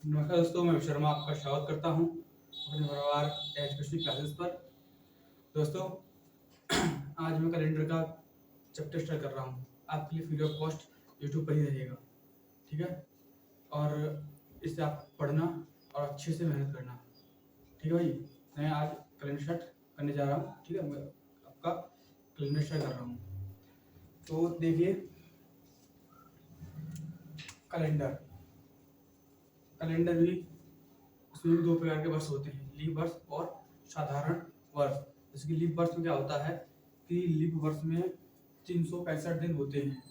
नमस्कार दोस्तों, मैं शर्मा आपका स्वागत करता हूं अपने परिवार एजुकेशनल क्लासेस पर। दोस्तों, आज मैं कैलेंडर का चैप्टर स्टार्ट कर रहा हूं। आपके लिए फ्री ऑफ कॉस्ट यूट्यूब पर ही रहेगा, ठीक है। और इसे आप पढ़ना और अच्छे से मेहनत करना, ठीक है भाई। मैं आज कैलेंडर स्टार्ट करने जा रहा हूँ, ठीक है। मैं आपका कैलेंडर स्टार्ट कर रहा हूँ। तो देखिए, कैलेंडर कैलेंडर भी उसमें भी दो प्रकार के वर्ष होते हैं, लीप वर्ष और साधारण वर्ष। जैसे कि लीप वर्ष में क्या होता है कि लीप वर्ष में 365 दिन होते हैं,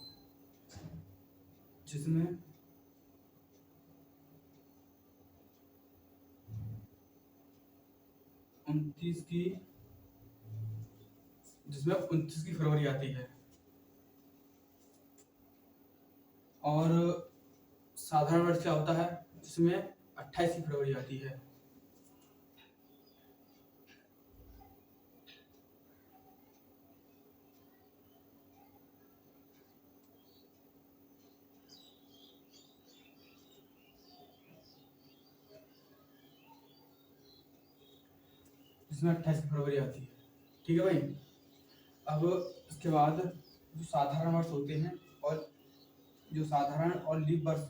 जिसमें 29 की जिसमें 29 की फरवरी आती है। और साधारण वर्ष क्या होता है, जिसमें 28 की फरवरी आती है। जिसमें 28 की फरवरी आती है, ठीक है भाई। अब इसके बाद जो साधारण वर्ष होते हैं और जो साधारण और लीप वर्ष,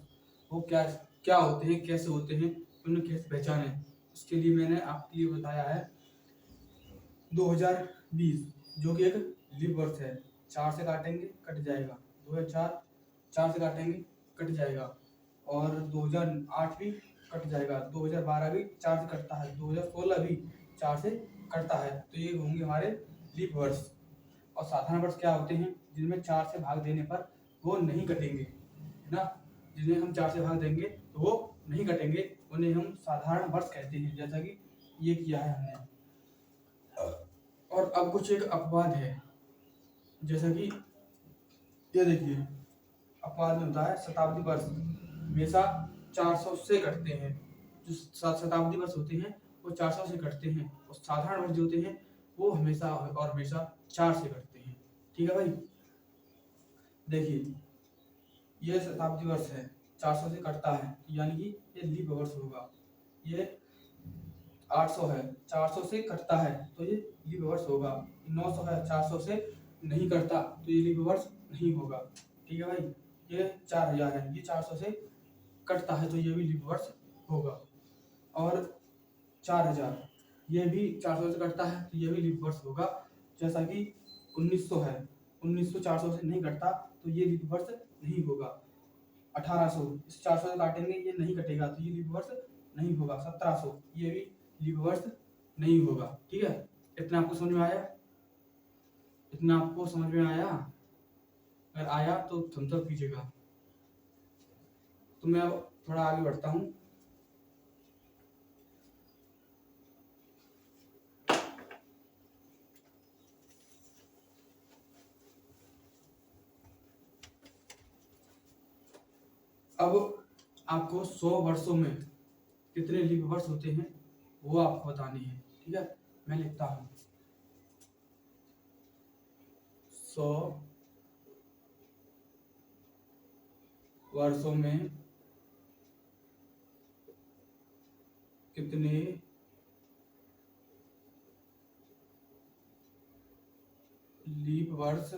वो क्या क्या होते हैं, कैसे होते हैं, उन्हें कैसे पहचाने, उसके लिए मैंने आपके लिए बताया है 2020, जो कि एक लीप वर्ष है। 4 से काटेंगे कट जाएगा, 2004 4 से काटेंगे कट जाएगा, और 2008 भी कट जाएगा, 2012 भी 4 से कटता है, 2016 भी 4 से कटता है। तो ये होंगे हमारे लीप वर्ष। और साधारण वर्ष क्या होते हैं, जिनमें 4 से भाग देने पर वो नहीं कटेंगे, है ना। जिन्हें हम 4 से भाग देंगे तो वो नहीं कटेंगे, उन्हें हम साधारण वर्ष कहते हैं, जैसा कि ये किया है हमने। और अब कुछ एक अपवाद है, जैसा कि ये देखिए, अपवाद में होता है शताब्दी वर्ष, हमेशा 400 से कटते हैं। जो शताब्दी वर्ष होते हैं वो 400 से कटते हैं, और साधारण वर्ष जो होते हैं वो हमेशा और हमेशा 4 से कटते हैं, ठीक है भाई। देखिए, ये शताब्दी वर्ष है, 400 से कटता है, यानी कि ये लीप वर्ष होगा। ये 800 है, 400 से कटता है, तो ये लीप वर्ष होगा। 900 है, 400 से नहीं कटता, तो ये लीप वर्ष नहीं होगा, ठीक है भाई। ये 4000 है, ये 400 से कटता है, तो ये भी लीप वर्ष होगा। और 4000, ये भी 400 से कटता है, तो ये भी लीप वर्ष होगा। जैसा कि 1900 है, 1900 400 से नहीं कटता, तो ये लीप वर्ष नहीं होगा। 1800, इस 400 से काटेंगे, ये नहीं कटेगा, तो ये लीप वर्ष नहीं होगा। 1700, ये भी लीप वर्ष नहीं होगा, ठीक है। इतना आपको समझ में आया? इतना आपको समझ में आया? अगर आया तो थम्स अप कीजिएगा। तो मैं अब थोड़ा आगे बढ़ता हूँ। अब आपको 100 वर्षों में कितने लीप वर्ष होते हैं वो आपको बतानी है, ठीक है। मैं लिखता हूँ 100 वर्षों में कितने लीप वर्ष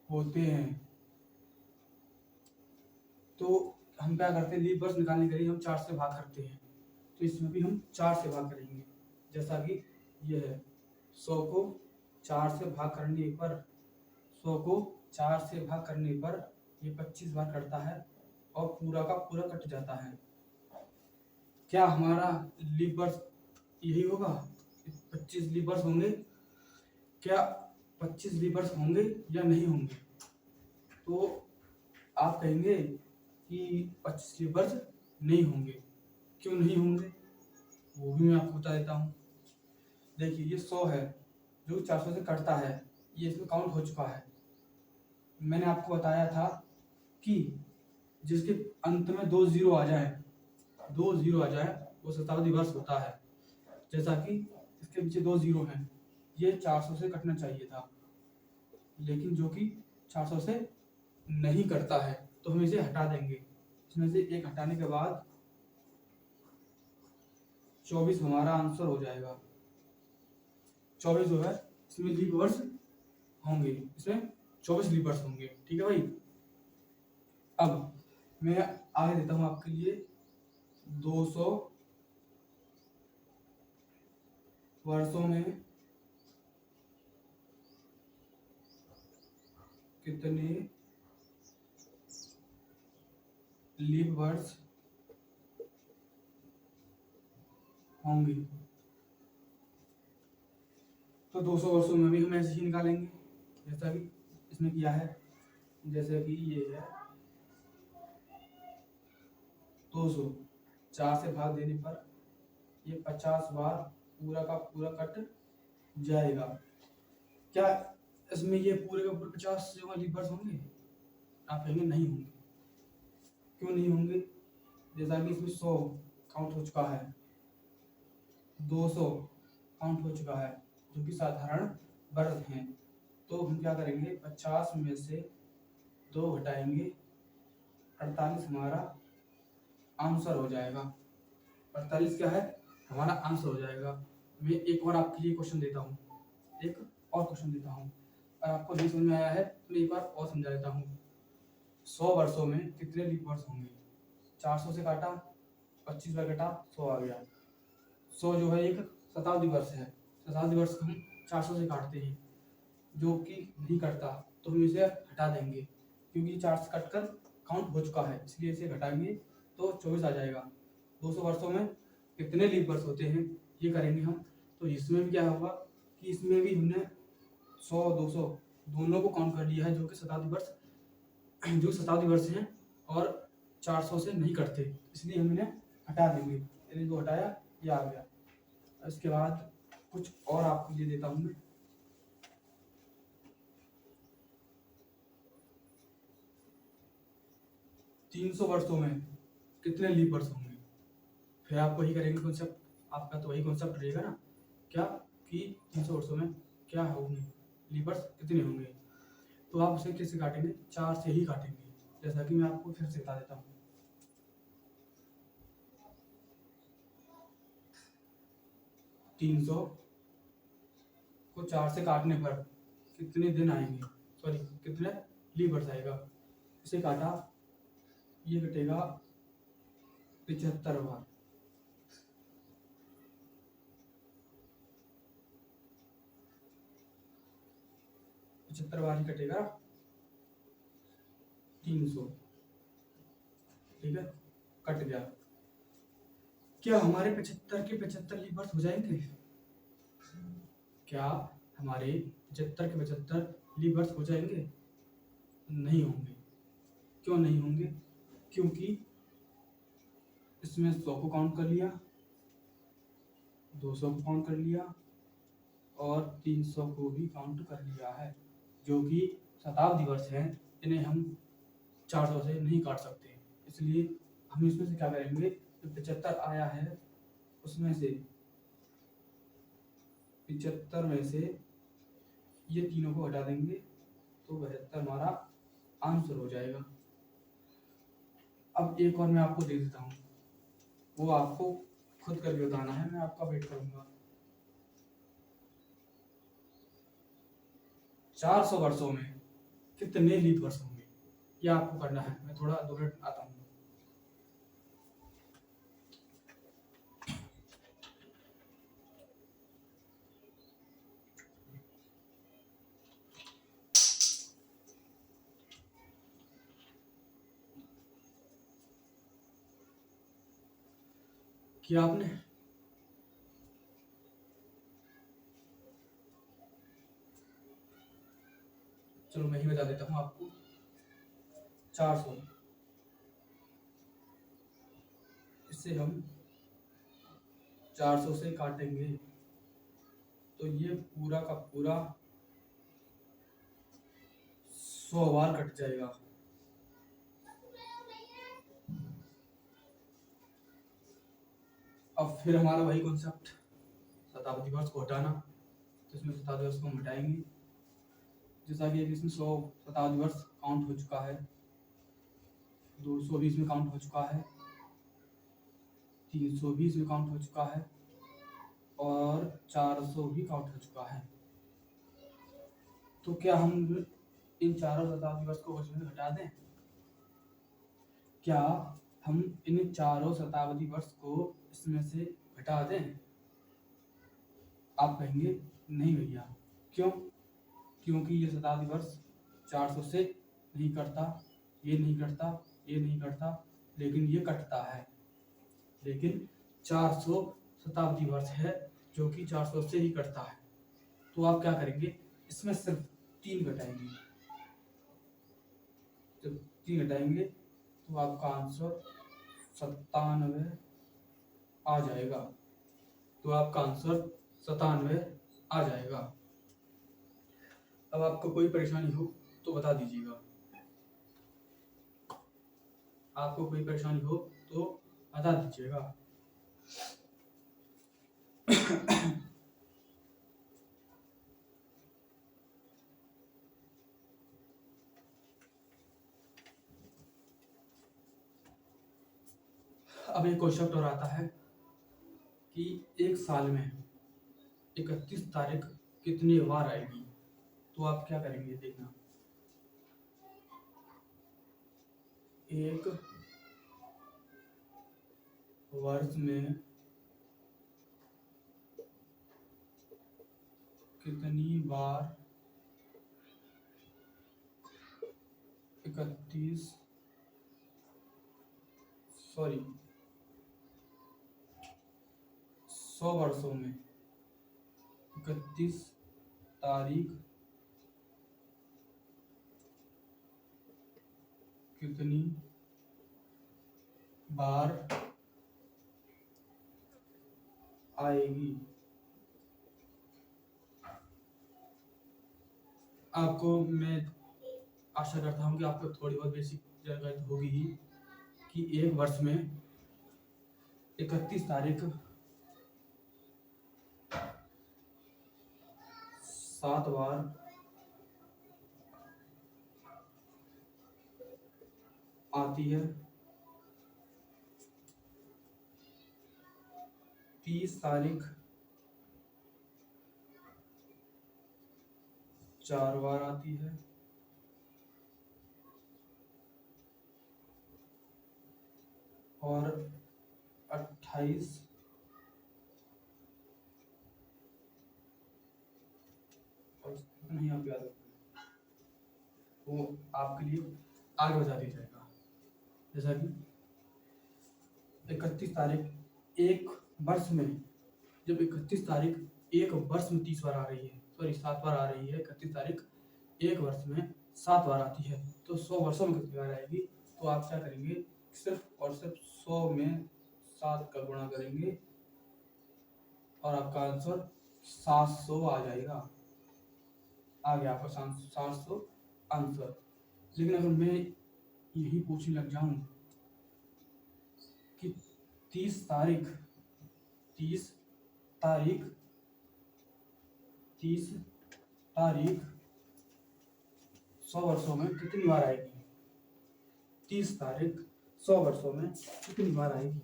होते हैं। तो हम क्या करते हैं, लीप वर्ष निकालने के लिए हम 4 से भाग करते हैं, तो इसमें भी हम 4 से भाग करेंगे। जैसा कि ये है, 100 को 4 से भाग करने पर 100 को 4 से भाग करने पर ये 25 बार कटता है, और पूरा का पूरा कट जाता है। क्या हमारा लीप वर्ष यही होगा? 25 लीप वर्ष होंगे? क्या 25 लीप वर्ष होंगे या नहीं होंगे? तो आप कहेंगे कि 25 लीप वर्ष नहीं होंगे। क्यों नहीं होंगे, वो भी मैं आपको बता देता हूँ। देखिए, ये 100 है, जो 400 से कटता है, ये इसमें काउंट हो चुका है। मैंने आपको बताया था कि जिसके अंत में 2 जीरो आ जाए, 2 जीरो आ जाए, वो शताब्दी वर्ष होता है। जैसा कि इसके पीछे 2 जीरो हैं, ये 400 से कटना चाहिए था, लेकिन जो कि 400 से नहीं करता है तो हम इसे हटा देंगे। इसमें से एक हटाने के बाद 24 हमारा आंसर हो जाएगा। 24 जो है इसमें लीप वर्ष होंगे, इसमें 24 लीप वर्ष होंगे। ठीक है भाई। अब मैं आगे देता हूं आपके लिए 200 वर्षों में कितने लीप वर्ष होंगे। तो 200 वर्षों में भी हम ऐसे ही निकालेंगे जैसा कि इसने किया है। जैसे कि ये है 200, 4 से भाग देने पर ये 50 बार पूरा का पूरा कट जाएगा। क्या इसमें ये पूरे का पूरे 50 जो लीप वर्ष होंगे? आप कहेंगे नहीं होंगे। क्यों नहीं होंगे? जैसा कि इसमें 100 काउंट हो चुका है, 200 काउंट हो चुका है, जो कि साधारण वर्ग हैं। तो हम क्या करेंगे, 50 में से 2 घटाएंगे, 48 हमारा आंसर हो जाएगा। 48 क्या है? हमारा आंसर हो जाएगा। मैं एक और आपके लिए क्वेश्चन देता हूँ, एक और क्वेश्चन देता हूँ। अगर आपको नहीं समझ में आया है तो मैं एक बार और समझा देता हूँ। 100 वर्षों में कितने लीप वर्ष होंगे? 400 से काटा, 25 बार घटा, 100 आ गया। 100 जो है एक शताब्दी वर्ष है। शताब्दी वर्ष हम 400 से काटते हैं, जो कि नहीं करता, तो हम इसे हटा देंगे क्योंकि 4 से कटकर काउंट हो चुका है, इसलिए इसे घटाएंगे तो 24 आ जाएगा। 200 वर्षों में कितने लीप वर्ष होते हैं ये करेंगे हम। तो इसमें भी क्या होगा कि इसमें भी हमने 100 200 दोनों को काउंट कर लिया है, जो कि शताब्दी वर्ष हैं और 400 से नहीं कटते, इसलिए हम इन्हें हटा देंगे। यानी जो हटाया ये आ गया। इसके बाद कुछ और आपको ये देता हूँ मैं। 300 वर्षों में कितने लीप वर्ष होंगे? फिर आप वही करेंगे कॉन्सेप्ट, आपका तो वही कॉन्सेप्ट रहेगा ना, क्या कि 300 वर्षों में क्या होंगे, लीप वर्ष कितने होंगे। तो आप उसे कैसे काटेंगे? 4 से ही काटेंगे, जैसा कि मैं आपको फिर से बता देता हूँ। 300 को 4 से काटने पर कितने दिन आएंगे, सॉरी कितने लीप वर्ष आएगा। इसे काटा, ये कटेगा 75 बार। 75 बार ही कटेगा 300। ठीक है, कट गया। क्या हमारे 75 के 75 लीप वर्ष हो जाएंगे? क्या हमारे 75 के 75 लीप वर्ष हो जाएंगे? नहीं होंगे। क्यों नहीं होंगे? क्योंकि इसमें 100 को काउंट कर लिया, 200 को काउंट कर लिया और 300 को भी काउंट कर लिया है, जो कि शताब्दी वर्ष हैं। इन्हें हम 400 से नहीं काट सकते, इसलिए हम इसमें से क्या करेंगे, जो 75 आया है उसमें से 75 में से ये तीनों को हटा देंगे, तो 72 हमारा आंसर हो जाएगा। अब एक और मैं आपको दे देता हूँ, वो आपको खुद करके बताना है, मैं आपका वेट करूंगा। 400 वर्षों में कितने लीप वर्ष होंगे, ये आपको करना है। मैं थोड़ा 2 मिनट आता हूँ। किया आपने? चलो मैं ही बता देता हूँ आपको। 400, इससे हम 400 से काटेंगे तो ये पूरा का पूरा 100 बार कट जाएगा। अब फिर हमारा वही कॉन्सेप्ट, शताब्दी वर्ष को हटाना, तो इसमें शताब्दी वर्ष को हम हटाएंगे, जैसा कि इसमें 100 शताब्दी वर्ष काउंट हो चुका है, 220 में काउंट हो चुका है, 320 में काउंट हो चुका है और 400 भी काउंट हो चुका है। तो क्या हम इन चारों शताब्दी वर्ष को उसमें घटा दें? क्या हम इन चारों शताब्दी वर्ष को इसमें से घटा दें? आप कहेंगे नहीं भैया, क्यों? क्योंकि ये शताब्दी वर्ष 400 से नहीं कटता, ये नहीं कटता, ये नहीं कटता, लेकिन ये कटता है। लेकिन 400 शताब्दी वर्ष है जो कि 400 से ही कटता है। तो आप क्या करेंगे, इसमें सिर्फ 3 घटाएंगे। जब 3 घटाएंगे तो आपका आंसर 97 आ जाएगा। तो आपका आंसर 97 आ जाएगा। अब आपको कोई परेशानी हो तो बता दीजिएगा। आपको कोई परेशानी हो तो बता दीजिएगा। अब एक क्वेश्चन और आता है कि एक साल में 31 तारीख कितनी बार आएगी? तो आप क्या करेंगे देखना। एक वर्ष में कितनी बार 100 वर्षों में 31 तारीख कितनी बार आएगी? आपको मैं आशा करता हूँ कि आपको थोड़ी बहुत बेसिक जानकारी होगी ही कि एक वर्ष में 31 तारीख 7 बार आती है। 30 तारीख 4 बार आती है और 28 नहीं आप याद रखना, वो आपके लिए आगे बता दिया जाएगा। जैसा कि 31 तारीख एक वर्ष में, जब 31 तारीख एक वर्ष में 30 बार आ रही है, सॉरी 7 बार आ रही है, 31 तारीख एक वर्ष में 7 बार आती है, तो 100 वर्षों में कितनी बार आएगी? तो आप क्या करेंगे, सिर्फ और सिर्फ 100 में 7 का गुणा करेंगे और आपका आंसर 700 आ जाएगा। आ गया आपका 700 आंसर। लेकिन अगर मैं यही पूछने लग जाऊं कि 30 तारीख 100 वर्षों में कितनी बार आएगी? 30 तारीख 100 वर्षों में कितनी बार आएगी?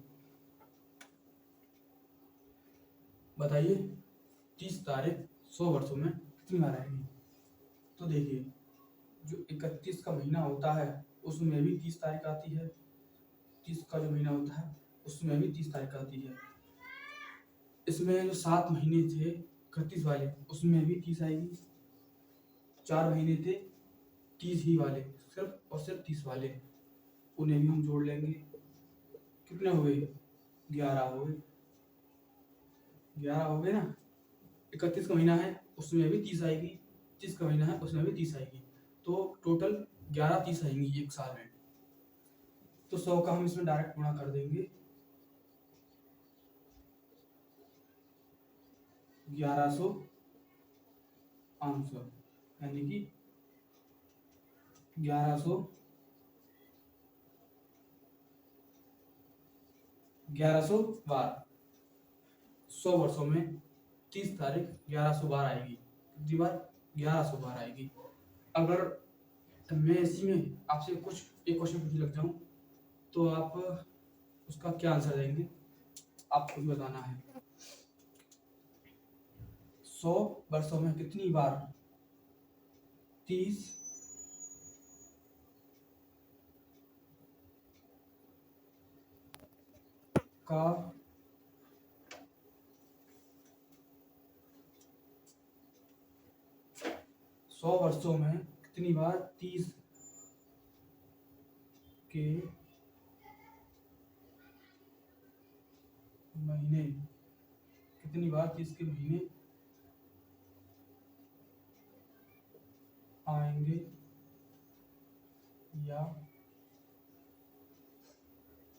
बताइए, 30 तारीख 100 वर्षों में कितनी बार आएगी? तो देखिए, जो 31 का महीना होता है उसमें भी 30 तारीख आती है, 30 का जो महीना होता है उसमें भी 30 तारीख आती है। इसमें जो 7 महीने थे 31 वाले उसमें भी 30 आएगी, 4 महीने थे 30 ही वाले, सिर्फ और सिर्फ 30 वाले, उन्हें भी हम जोड़ लेंगे। कितने हो गए? 11 हो गए। 11 हो गए ना। 31 का महीना है उसमें भी 30 आएगी, 30 का महीना है उसमें भी 30 आएगी, तो टोटल 11 30 आएंगी एक साल में। तो 100 का हम इसमें डायरेक्ट गुणा कर देंगे, 1100 आंसर, यानी कि 1100 बार 100 वर्षों में 30 तारीख 1100 बार आएगी। कितनी बार? 1100 बार आएगी। अगर मैं इसी में आपसे एक क्वेश्चन पूछने लग जाऊं तो आप उसका क्या आंसर देंगे, आपको भी बताना है। 100 वर्षों में कितनी बार 30 का 100 वर्षों में कितनी बार 30 के महीने, कितनी बार 30 के महीने आएंगे या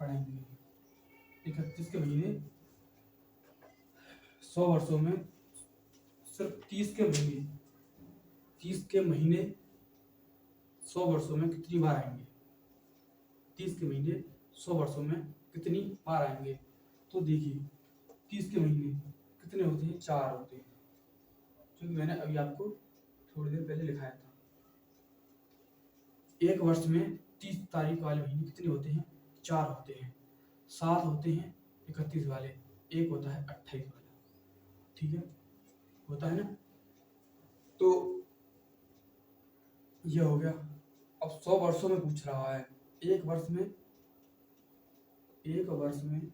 पढ़ेंगे। 31 के महीने 100 वर्षों में सिर्फ 30 के महीने 100 वर्षों में कितनी बार आएंगे। 30 के महीने 100 वर्षों में कितनी बार आएंगे। तो देखिए 30 के महीने कितने होते हैं, 4 होते हैं, क्योंकि मैंने अभी आपको थोड़ी देर पहले लिखाया था। एक वर्ष में 30 तारीख वाले महीने कितने होते हैं, 4 होते हैं। 7 होते हैं 31 वाले, एक होता है 28 वाला, ठीक है, होता है ना। तो ये हो गया। अब 100 वर्षों में पूछ रहा है। एक वर्ष में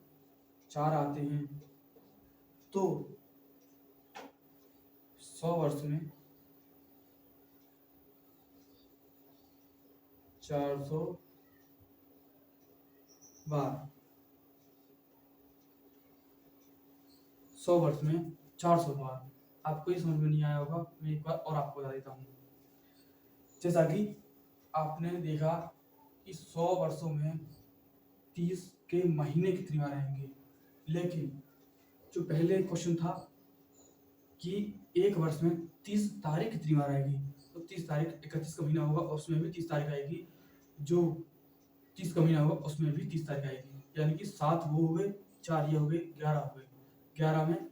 4 आते हैं, तो 100 वर्ष में 400 बार, 100 वर्ष में 400 बार। आपको ये समझ में नहीं आया होगा, मैं एक बार और आपको बता देता हूँ। जैसा कि आपने देखा कि 100 वर्षों में 30 के महीने कितनी बार आएंगे, लेकिन जो पहले क्वेश्चन था कि एक वर्ष में 30 तारीख कितनी बार आएगी, तो 30 तारीख 31 का महीना होगा, उसमें भी 30 तारीख आएगी। जो 30 का महीना होगा उसमें भी 30 तारीख आएगी, यानी कि 7 वो हो गए, 4 ये हो गए, 11 हो गए। 11 में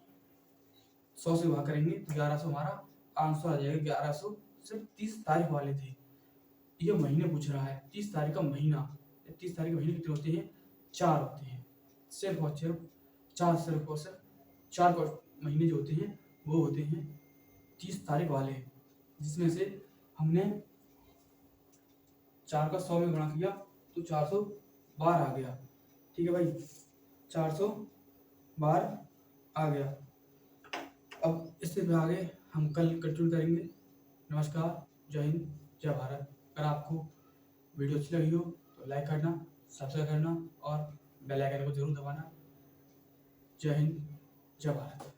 100 से भाग करेंगे तो 1100 हमारा आंसर आ जाएगा। 1100 सिर्फ 30 तारीख वाले थे। ये महीने पूछ रहा है, 30 तारीख का महीना। 30 तारीख के महीने कितने होते हैं, 4 होते हैं। सिर्फ और सिर्फ 4 महीने जो होते हैं वो होते हैं 30 तारीख वाले, जिसमें से हमने 4 का 100 में गुणा किया तो 400 बार आ गया। ठीक है भाई, 400 बार आ गया। अब इससे भी आगे हम कल कंटिन्यू करेंगे। नमस्कार, जय हिंद, जय भारत। अगर आपको वीडियो अच्छी लगी हो तो लाइक करना, सब्सक्राइब करना और बेल आइकन को जरूर दबाना। जय हिंद, जय भारत।